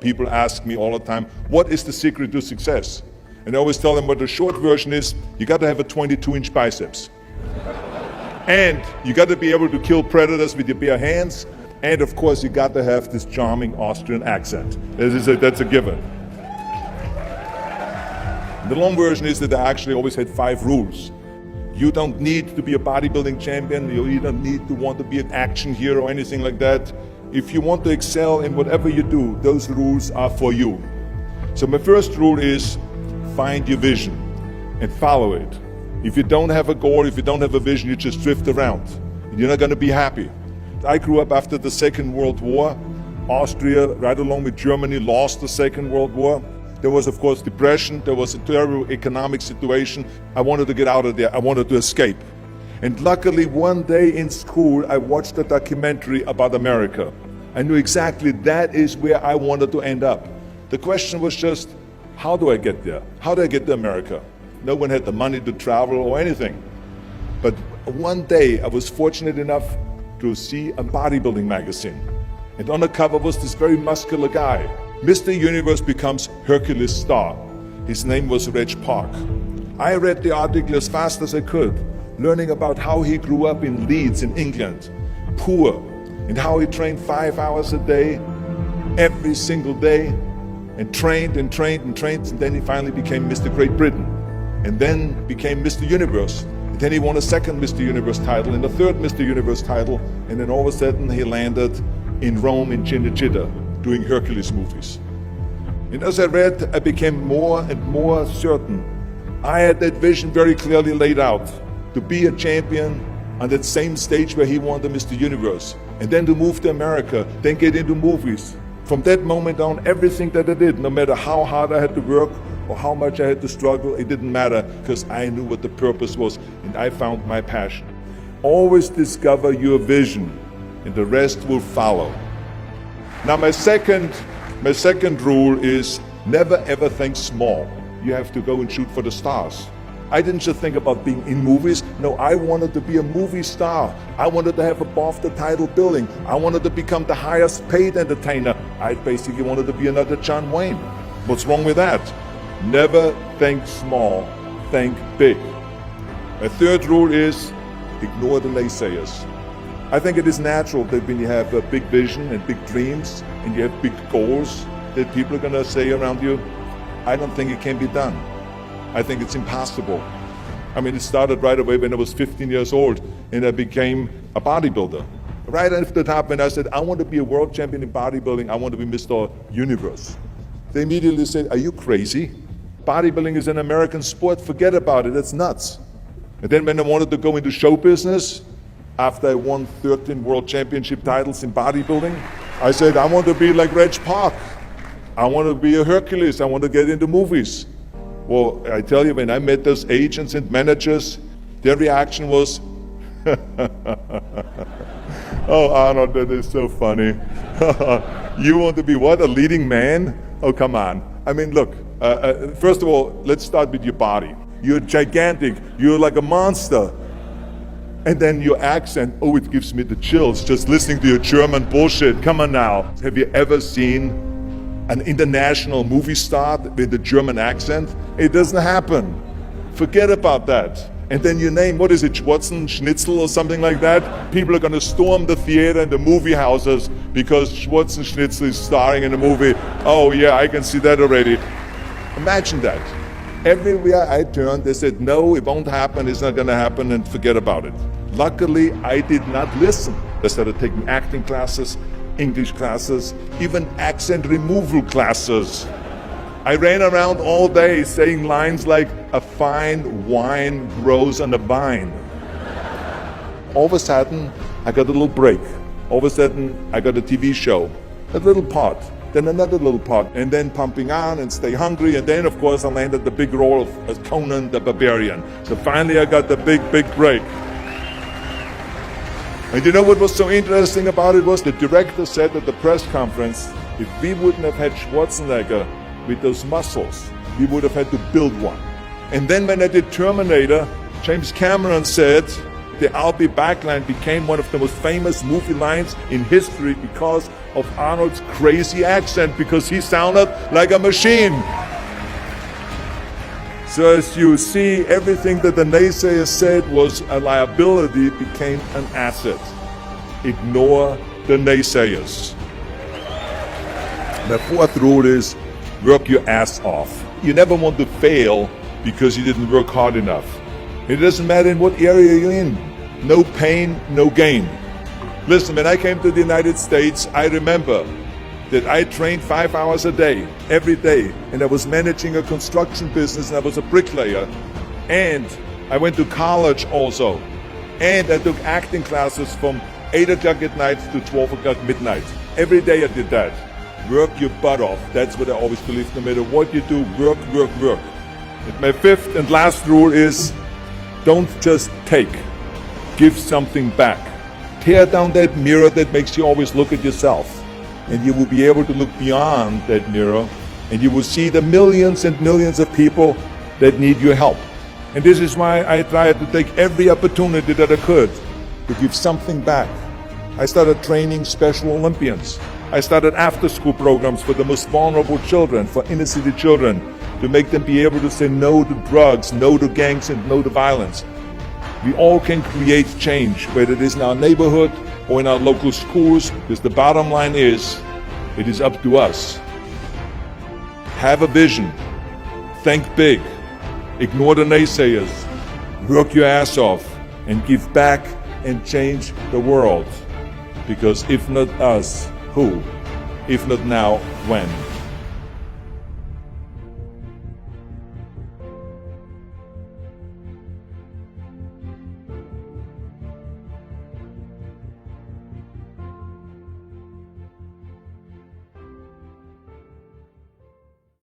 People ask me all the time, what is the secret to success? And I always tell them what the short version is, you got to have a 22-inch biceps. And you got to be able to kill predators with your bare hands. And of course, you got to have this charming Austrian accent. That's a given. The long version is that I actually always had 5 rules. You don't need to be a bodybuilding champion. You don't need to want to be an action hero or anything like that. If you want to excel in whatever you do, those rules are for you. So my first rule is find your vision and follow it. If you don't have a goal, if you don't have a vision, you just drift around. You're not going to be happy. I grew up after the Second World War. Austria, right along with Germany, lost the Second World War. There was, of course, depression. There was a terrible economic situation. I wanted to get out of there. I wanted to escape. And luckily, one day in school, I watched a documentary about America. I knew exactly that is where I wanted to end up. The question was just, how do I get there? How do I get to America? No one had the money to travel or anything. But one day, I was fortunate enough to see a bodybuilding magazine. And on the cover was this very muscular guy. Mr. Universe becomes Hercules star. His name was Reg Park. I read the article as fast as I could, learning about how he grew up in Leeds in England, poor, and how he trained 5 hours a day, every single day, and trained and trained and trained, and then he finally became Mr. Great Britain, and then became Mr. Universe. And then he won a second Mr. Universe title and a third Mr. Universe title, and then all of a sudden he landed in Rome in Cinecittà, doing Hercules movies. And as I read, I became more and more certain. I had that vision very clearly laid out, to be a champion on that same stage where he won the Mr. Universe, and then to move to America, then get into movies. From that moment on, everything that I did, no matter how hard I had to work or how much I had to struggle, it didn't matter, because I knew what the purpose was, and I found my passion. Always discover your vision, and the rest will follow. Now my second rule is never ever think small. You have to go and shoot for the stars. I didn't just think about being in movies. No, I wanted to be a movie star. I wanted to have above the title billing. I wanted to become the highest paid entertainer. I basically wanted to be another John Wayne. What's wrong with that? Never think small, think big. My third rule is ignore the naysayers. I think it is natural that when you have a big vision and big dreams and you have big goals, that people are going to say around you, I don't think it can be done. I think it's impossible. I mean, it started right away when I was 15 years old and I became a bodybuilder. Right after the top, when I said, I want to be a world champion in bodybuilding, I want to be Mr. Universe. They immediately said, are you crazy? Bodybuilding is an American sport, forget about it, that's nuts. And then when I wanted to go into show business, after I won 13 world championship titles in bodybuilding, I said, I want to be like Reg Park. I want to be a Hercules. I want to get into movies. Well, I tell you, when I met those agents and managers, their reaction was, oh, Arnold, that is so funny. You want to be what, a leading man? Oh, come on. I mean, look, first of all, let's start with your body. You're gigantic. You're like a monster. And then your accent, oh, it gives me the chills just listening to your German bullshit. Come on now. Have you ever seen an international movie star with a German accent? It doesn't happen. Forget about that. And then your name, what is it, Schwarzen, Schnitzel or something like that? People are going to storm the theater and the movie houses because Schwarzen Schnitzel is starring in a movie. Oh yeah, I can see that already. Imagine that. Everywhere I turned, they said, no, it won't happen, it's not going to happen, and forget about it. Luckily, I did not listen. I started taking acting classes, English classes, even accent removal classes. I ran around all day saying lines like, a fine wine grows on a vine. All of a sudden, I got a little break. All of a sudden, I got a TV show, a little part. Then another little part, and then Pumping On and Stay Hungry, and then of course I landed the big role of Conan the Barbarian. So finally I got the big break. And you know what was so interesting about it was the director said at the press conference, if we wouldn't have had Schwarzenegger with those muscles, we would have had to build one. And then when I did Terminator, James Cameron said, The I'll be back line became one of the most famous movie lines in history because of Arnold's crazy accent, because he sounded like a machine. So as you see, everything that the naysayers said was a liability became an asset. Ignore the naysayers. The fourth rule is work your ass off. You never want to fail because you didn't work hard enough. It doesn't matter in what area you're in. No pain, no gain. Listen, when I came to the United States, I remember that I trained 5 hours a day, every day, and I was managing a construction business, and I was a bricklayer, and I went to college also, and I took acting classes from 8 o'clock at night to 12 o'clock midnight. Every day I did that. Work your butt off. That's what I always believe. No matter what you do, work, work, work. And my fifth and last rule is don't just take. Give something back. Tear down that mirror that makes you always look at yourself. And you will be able to look beyond that mirror, and you will see the millions and millions of people that need your help. And this is why I tried to take every opportunity that I could to give something back. I started training Special Olympians. I started after-school programs for the most vulnerable children, for inner city children, to make them be able to say no to drugs, no to gangs, and no to violence. We all can create change, whether it is in our neighborhood or in our local schools, because the bottom line is, it is up to us. Have a vision. Think big. Ignore the naysayers. Work your ass off and give back and change the world. Because if not us, who? If not now, when?